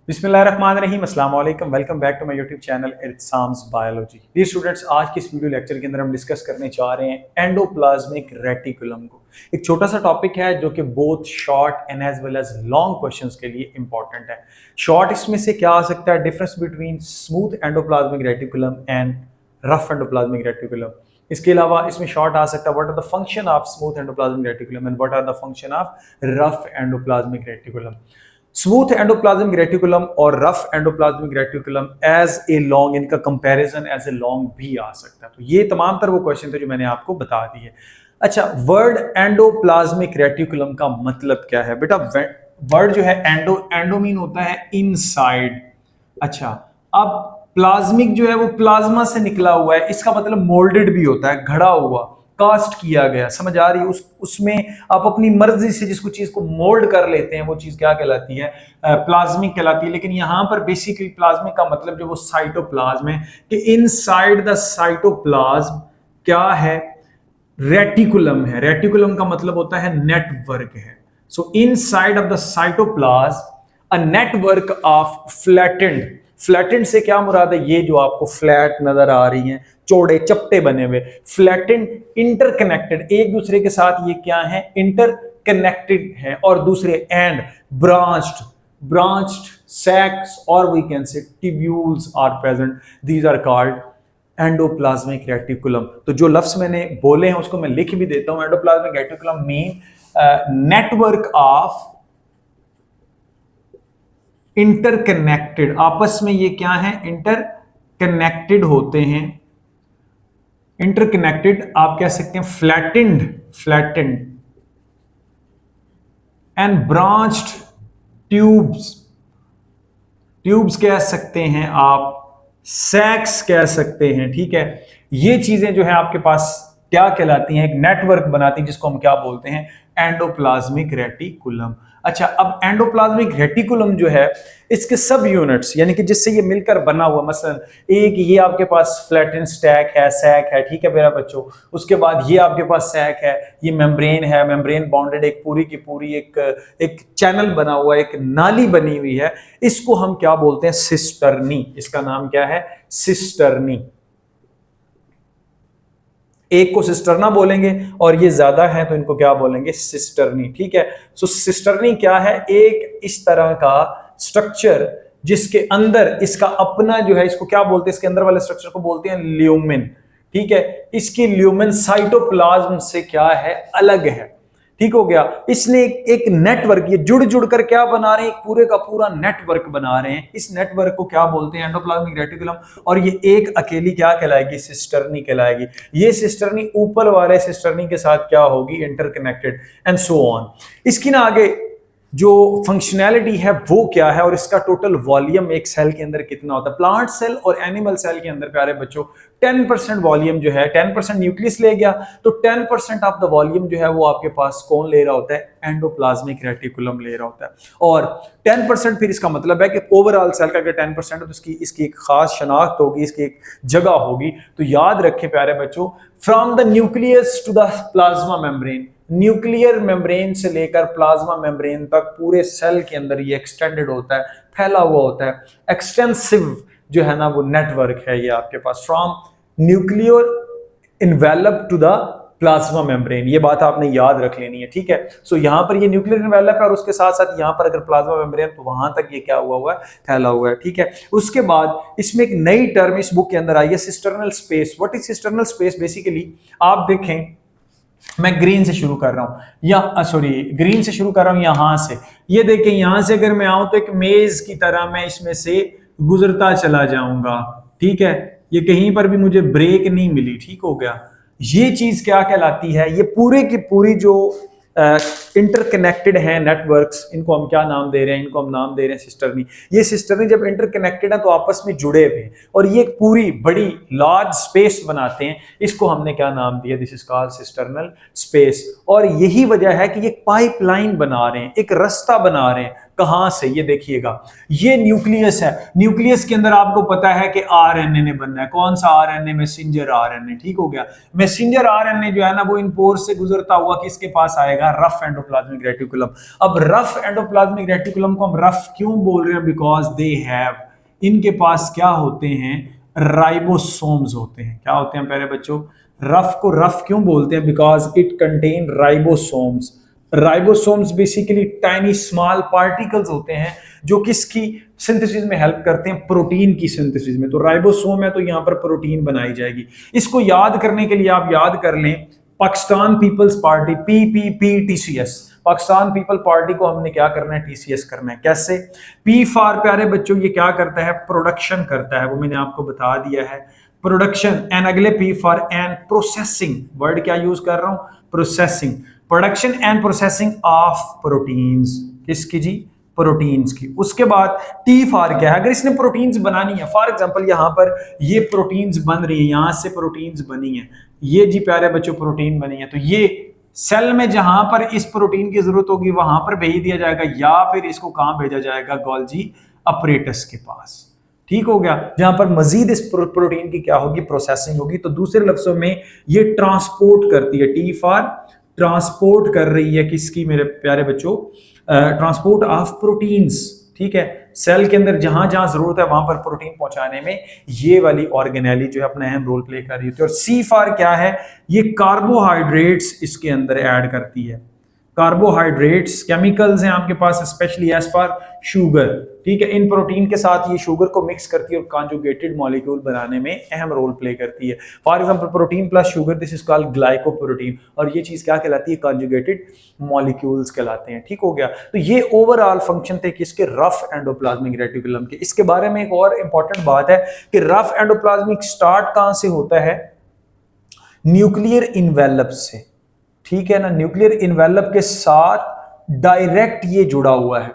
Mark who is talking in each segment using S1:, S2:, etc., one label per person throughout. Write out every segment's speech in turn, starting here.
S1: बिस्मिल्लाहिर्रहमानिर्रहीम, अस्सलाम वालेकुम। Welcome back to my YouTube channel इरसाम्स बायोलॉजी। डियर स्टूडेंट्स, आज की इस वीडियो लेक्चर के अंदर हम डिस्कस करने जा रहे हैं एंडोप्लाज्मिक रेटिकुलम को। एक छोटा सा टॉपिक है जो कि both short and as well as long questions के लिए इंपॉर्टेंट है। शॉर्ट इसमें से क्या आ सकता है, difference between smooth endoplasmic reticulum and rough endoplasmic reticulum. इसके अलावा इसमें शॉर्ट आ सकता है what are the function of smooth endoplasmic reticulum and what are the function of rough endoplasmic reticulum. Smooth endoplasmic reticulum और rough endoplasmic reticulum as a long, इनका comparison as a long भी आ सकता है। तो ये तमाम तर वो क्वेश्चन थे जो मैंने आपको बता दिए। अच्छा, वर्ड एंडोप्लाज्मिक रेटिकुलम का मतलब क्या है बेटा? वर्ड जो है एंडो मीन होता है इनसाइड। अच्छा, अब प्लाज्मिक जो है वो प्लाज्मा से निकला हुआ है, इसका मतलब मोल्डेड भी होता है, घड़ा हुआ, कास्ट किया गया। समझ आ रही है? उसमें आप अपनी मर्जी से जिसको चीज को मोल्ड कर लेते हैं वो चीज क्या कहलाती है? प्लाज्मिक कहलाती है। लेकिन यहां पर बेसिकली प्लाज्मिक का मतलब जो वो साइटोप्लाज्म है कि इनसाइड द साइटोप्लाज्म क्या है? रेटिकुलम है। रेटिकुलम का मतलब होता है नेटवर्क है। सो inside of the cytoplasm a network of flattened से क्या मुराद है? ये जो आपको फ्लैट नजर आ रही हैं, चौड़े चपटे बने हुए, फ्लैटेंड इंटरकनेक्टेड, एक दूसरे के साथ ये क्या है? इंटरकनेक्टेड है। और दूसरे एंड ब्रांच्ड सैक्स और we can say tubules are present, these are called endoplasmic reticulum. तो जो लफ्ज मैंने बोले हैं उसको मैं लिख भी देता हूं। Endoplasmic reticulum mean network of interconnected, आपस में ये क्या है? इंटरकनेक्टेड होते हैं। इंटरकनेक्टेड आप कह सकते हैं फ्लैटेंड एंड ब्रांच्ड ट्यूब्स कह सकते हैं आप, सैक्स कह सकते हैं। ठीक है, ये चीजें जो है आपके पास क्या कहलाती हैं? एक नेटवर्क बनाती है जिसको हम क्या बोलते हैं? Endoplasmic reticulum. अच्छा, अब एंडोप्लाज्मिक रेटिकुलम जो है इसके सब यूनिट्स यानी कि जिससे ये मिलकर बना हुआ, मसलन एक ये आपके पास फ्लैटेन सैक है, ठीक है मेरा बच्चों। उसके बाद ये आपके पास सैक है, ये मेम्ब्रेन है, मेम्ब्रेन बाउंडेड एक पूरी की पूरी एक चैनल बना हुआ, एक नाली बनी हुई है। इसको हम क्या बोलते हैं? सिस्टर्नी। इसका नाम क्या है? सिस्टर्नी। एक को सिस्टरना बोलेंगे और ये ज्यादा है तो इनको क्या बोलेंगे? सिस्टरनी। ठीक है, सो सिस्टरनी क्या है? एक इस तरह का स्ट्रक्चर जिसके अंदर इसका अपना जो है, इसको क्या बोलते हैं? इसके अंदर वाले स्ट्रक्चर को बोलते हैं ल्यूमेन। ठीक है, इसकी ल्यूमेन साइटोप्लाज्म से क्या है? अलग है। ठीक हो गया। इसने एक नेटवर्क, ये जुड़ कर क्या बना रहे हैं? एक पूरे का पूरा नेटवर्क बना रहे हैं। इस नेटवर्क को क्या बोलते हैं? Endoplasmic reticulum. और ये एक अकेली क्या कहलाएगी? सिस्टर्नी कहलाएगी। ये सिस्टर्नी ऊपर वाले सिस्टर्नी के साथ क्या होगी? Interconnected and so on. इसकी ना आगे जो फंक्शनैलिटी है वो क्या है और इसका टोटल वॉल्यूम एक सेल के अंदर कितना होता है? प्लांट सेल और एनिमल सेल के अंदर प्यारे बच्चों 10% वॉल्यूम जो है, 10% न्यूक्लियस ले गया तो 10% ऑफ द वॉल्यूम जो है वो आपके पास कौन ले रहा होता है? एंडोप्लाज्मिक रेटिकुलम ले रहा होता है। और 10% फिर इसका मतलब है कि ओवरऑल सेल का अगर 10% है तो इसकी एक खास शनाख्त होगी, इसकी एक जगह होगी। तो याद रखें प्यारे बच्चों, from the nucleus to the plasma membrane, nuclear membrane से लेकर प्लाज्मा मेम्ब्रेन तक पूरे सेल के अंदर ये एक्सटेंडेड होता है, फैला हुआ होता है। एक्सटेंसिव जो है ना वो नेटवर्क है ये आपके पास, from nuclear envelope to the plasma membrane. ये बात आपने याद रख लेनी है। ठीक है, सो यहां पर ये न्यूक्लियर इन्वेलप है और उसके साथ साथ यहां पर अगर प्लाज्मा मेम्ब्रेन तो वहां तक ये क्या हुआ है? फैला हुआ है। ठीक है, उसके बाद इसमें एक नई टर्म इस बुक के अंदर आई है, cisternal space. What is cisternal space? Basically आप देखें, मैं ग्रीन से शुरू कर रहा हूं ग्रीन से शुरू कर रहा हूं यहां से। ये देखें, यहां से अगर मैं आऊं तो एक मेज की तरह मैं इसमें से गुजरता चला जाऊंगा। ठीक है, ये कहीं पर भी मुझे ब्रेक नहीं मिली। ठीक हो गया। ये चीज क्या कहलाती है? ये पूरे की पूरी जो इंटरकनेक्टेड है नेटवर्क्स, इनको हम क्या नाम दे रहे हैं? इनको हम नाम दे रहे हैं सिस्टर्नी। ये सिस्टर्नी जब इंटरकनेक्टेड है तो आपस में जुड़े हुए और ये एक पूरी बड़ी लार्ज स्पेस बनाते हैं। इसको हमने क्या नाम दिया? This is called cisternal space. और यही वजह है कि ये पाइपलाइन बना रहे हैं, एक रास्ता बना रहे हैं कहां से, ये देखिएगा, ये न्यूक्लियस है। न्यूक्लियस के अंदर आपको पता है कि आरएनए ने बनना है। कौन सा आरएनए? Messenger RNA. ठीक हो गया। मैसेंजर आरएनए जो है ना, वो इन पोर से गुजरता हुआ किसके पास आएगा? Rough endoplasmic reticulum. अब रफ एंडोप्लाज्मिक रेटिकुलम को हम रफ क्यों बोल रहे हैं? बिकॉज दे हैव, इनके पास क्या होते हैं? राइबोसोम्स होते हैं। क्या होते हैं प्यारे बच्चों? रफ को रफ क्यों बोलते हैं? Because it contain ribosomes. Ribosomes basically tiny small particles होते हैं जो किसकी सिंथेसिस में हेल्प करते हैं? प्रोटीन की सिंथेसिस में। तो राइबोसोम है तो यहां पर प्रोटीन बनाई जाएगी। इसको याद करने के लिए आप याद कर लें Pakistan peoples party, PPP-TCS, Pakistan people party को हमने क्या करना है? TCS करना है। कैसे? P फॉर प्यारे बच्चों ये क्या करता है? प्रोडक्शन करता है, वो मैंने आपको बता दिया है, प्रोडक्शन। एंड अगले P for and processing, word क्या यूज कर रहा हूं? Processing. Production and processing of proteins, किसकी जी? प्रोटीन्स की। उसके बाद T फॉर क्या है? अगर इसने प्रोटीन्स बनानी है, फॉर एग्जांपल यहां पर ये प्रोटीन्स बन रही है, यहां से प्रोटीन्स बनी है, ये जी प्यारे बच्चों प्रोटीन बनी है, तो ये सेल में जहां पर इस प्रोटीन की जरूरत होगी वहां पर भेज दिया जाएगा, या फिर इसको कहां भेजा जाएगा? गोल्जी अपरेटस के पास। ठीक हो गया। जहां पर मजीद इस प्रोटीन की क्या होगी? प्रोसेसिंग होगी। तो दूसरे लफ्जों में ये ट्रांसपोर्ट करती है। T फॉर ट्रांसपोर्ट कर रही है किसकी मेरे प्यारे बच्चों? Transport of proteins. ठीक है। सेल के अंदर जहां जहां जरूरत है वहां पर प्रोटीन पहुंचाने में ये वाली ऑर्गेनेली जो है अपना अहम रोल प्ले कर रही होती है। और C फॉर क्या है? ये कार्बोहाइड्रेट्स इसके अंदर ऐड करती है। कार्बोहाइड्रेट्स केमिकल्स हैं आपके पास, स्पेशली एज फॉर शुगर। ठीक है। इन प्रोटीन के साथ ये शुगर को मिक्स करती है और कॉन्जुगेटेड मॉलिक्यूल बनाने में अहम रोल प्ले करती है। For example protein plus sugar, this is called glycoprotein, और ये चीज क्या कहलाती है? कॉन्जुगेटेड मॉलिक्यूल्स कहलाते हैं। ठीक हो गया। तो ये ओवरऑल फंक्शन थे किसके? रफ एंडोप्लाज्मिक रेटिकुलम के। इसके बारे में एक और इंपॉर्टेंट बात है कि रफ एंडोप्लाज्मिक स्टार्ट कहां से होता है? न्यूक्लियर इन्वेलप से। ठीक है ना, न्यूक्लियर इन्वेलप के साथ डायरेक्ट ये जुड़ा हुआ है।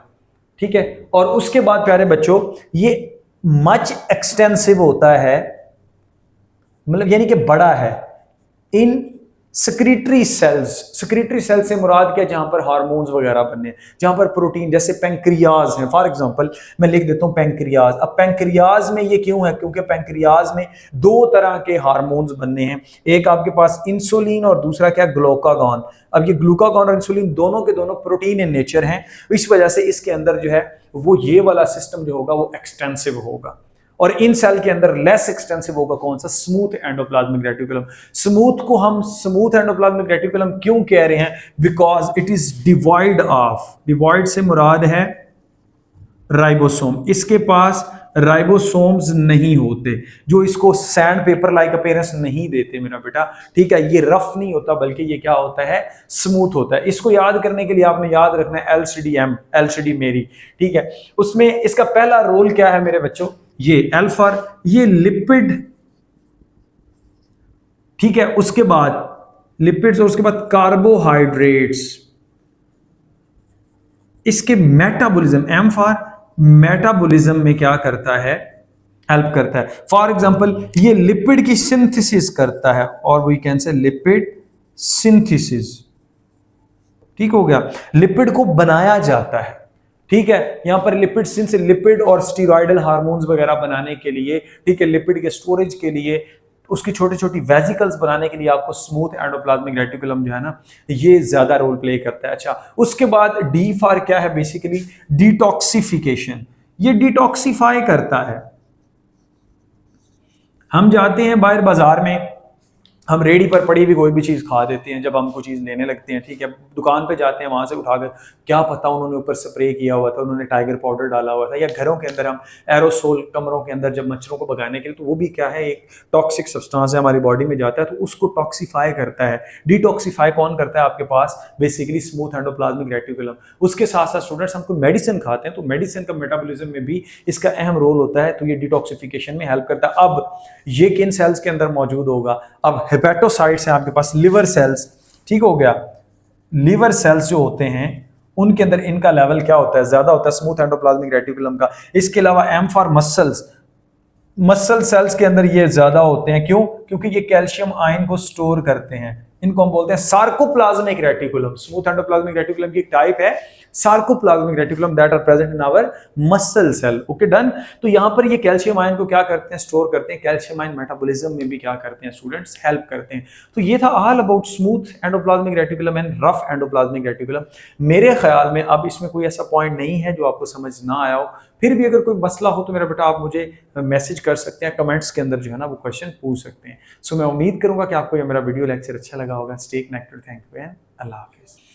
S1: ठीक है। और उसके बाद प्यारे बच्चों ये मच एक्सटेंसिव होता है, मतलब यानी कि बड़ा है इन सेक्रेटरी सेल्स। सेक्रेटरी सेल्स से मुराद क्या? जहां पर हार्मोन्स वगैरह बनने, जहां पर प्रोटीन, जैसे पैंक्रियाज है फॉर एग्जांपल, मैं लिख देता हूं पैंक्रियाज। अब पैंक्रियाज में ये क्यों है? क्योंकि पैंक्रियाज में दो तरह के हार्मोन्स बनने हैं, एक आपके पास इंसुलिन और दूसरा क्या? ग्लूकागॉन। अब ये ग्लूकागॉन और इंसुलिन दोनों के दोनों प्रोटीन इन नेचर हैं, इस वजह से इसके अंदर जो है वो ये वाला सिस्टम जो होगा वो एक्सटेंसिव होगा। और इन सेल के अंदर लेस एक्सटेंसिव होगा कौन सा? Smooth endoplasmic reticulum. स्मूथ को हम स्मूथ एंडोप्लाज्मिक रेटिकुलम क्यों कह रहे हैं? Because it is divide of, divide से मुराद है राइबोसोम। इसके पास राइबोसोम्स नहीं होते जो इसको सैंड पेपर लाइक अपीयरेंस नहीं देते मेरा बेटा। ठीक है। ये रफ नहीं होता बल्कि ये क्या होता है? स्मूथ होता है। इसको याद करने के लिए आपने याद रखना है LCD-M, LCD मेरी। ठीक है। उसमें इसका पहला रोल क्या है मेरे बच्चों? ये L फॉर ये लिपिड। ठीक है। उसके बाद लिपिड्स और उसके बाद कार्बोहाइड्रेट्स, इसके मेटाबॉलिज्म। M फॉर मेटाबॉलिज्म में क्या करता है? हेल्प करता है। फॉर एग्जांपल ये लिपिड की सिंथेसिस करता है, और we can say lipid synthesis. ठीक हो गया। लिपिड को बनाया जाता है। ठीक है। यहां पर लिपिड सिंथेसिस, लिपिड और स्टीरॉयडल हार्मोन्स वगैरह बनाने के लिए, ठीक है, लिपिड के स्टोरेज के लिए, उसकी छोटी छोटी वेजिकल्स बनाने के लिए आपको स्मूथ एंडोप्लाज्मिक रेटिकुलम जो है ना ये ज्यादा रोल प्ले करता है। अच्छा, उसके बाद D फॉर क्या है? Basically detoxification. ये डिटॉक्सिफाई करता है। हम जाते हैं बाहर बाजार में, हम रेडी पर पड़ी भी कोई भी चीज खा देते हैं जब हम कोई चीज लेने लगते हैं। ठीक है। दुकान पे जाते हैं, वहां से उठाकर, क्या पता उन्होंने ऊपर स्प्रे किया हुआ था, उन्होंने टाइगर पाउडर डाला हुआ था, या घरों के अंदर हम एरोसोल कमरों के अंदर जब मच्छरों को भगाने के लिए, तो वो भी क्या है? एक टॉक्सिक सब्सटेंस है, हमारी बॉडी में जाता है तो उसको टॉक्सिफाई करता है। डिटॉक्सिफाई कौन करता है आपके पास? Basically smooth endoplasmic reticulum. उसके साथ साथ स्टूडेंट्स, हम कोई मेडिसिन खाते हैं तो मेडिसिन का मेटाबॉलिज्म में भी इसका अहम रोल होता है, तो ये डिटॉक्सिफिकेशन में हेल्प करता है। अब ये किन सेल्स के अंदर मौजूद होगा? अब हेपेटोसाइट्स आपके पास, लिवर सेल्स। ठीक हो गया। लिवर सेल्स जो होते हैं उनके अंदर इनका लेवल क्या होता है? ज्यादा होता है स्मूथ एंडोप्लाज्मिक रेटिकुलम का। इसके अलावा M for muscles, muscle cells के अंदर ये ज्यादा होते हैं। क्यों? क्योंकि ये कैल्शियम आयन को स्टोर करते हैं। इनको हम बोलते हैं sarcoplasmic reticulum. Smooth endoplasmic reticulum की एक टाइप है sarcoplasmic reticulum that are present in our muscle cell. Okay done. तो यहां पर ये कैल्शियम आयन को क्या करते हैं, स्टोर करते हैं। कैल्शियम आयन मेटाबॉलिज्म में भी क्या करते हैं स्टूडेंट्स, हेल्प करते हैं। तो ये था all about smooth endoplasmic reticulum and rough endoplasmic reticulum. मेरे ख्याल में अब इसमें कोई ऐसा पॉइंट नहीं है जो आपको समझ ना आया हो। फिर भी अगर कोई मसला हो तो मेरा बेटा आप मुझे मैसेज कर सकते हैं, कमेंट्स के अंदर जो है ना वो क्वेश्चन पूछ सकते हैं। सो मैं उम्मीद करूंगा कि आपको ये मेरा वीडियो लेक्चर अच्छा लगा होगा। Stay connected, thank you and Allah Hafiz.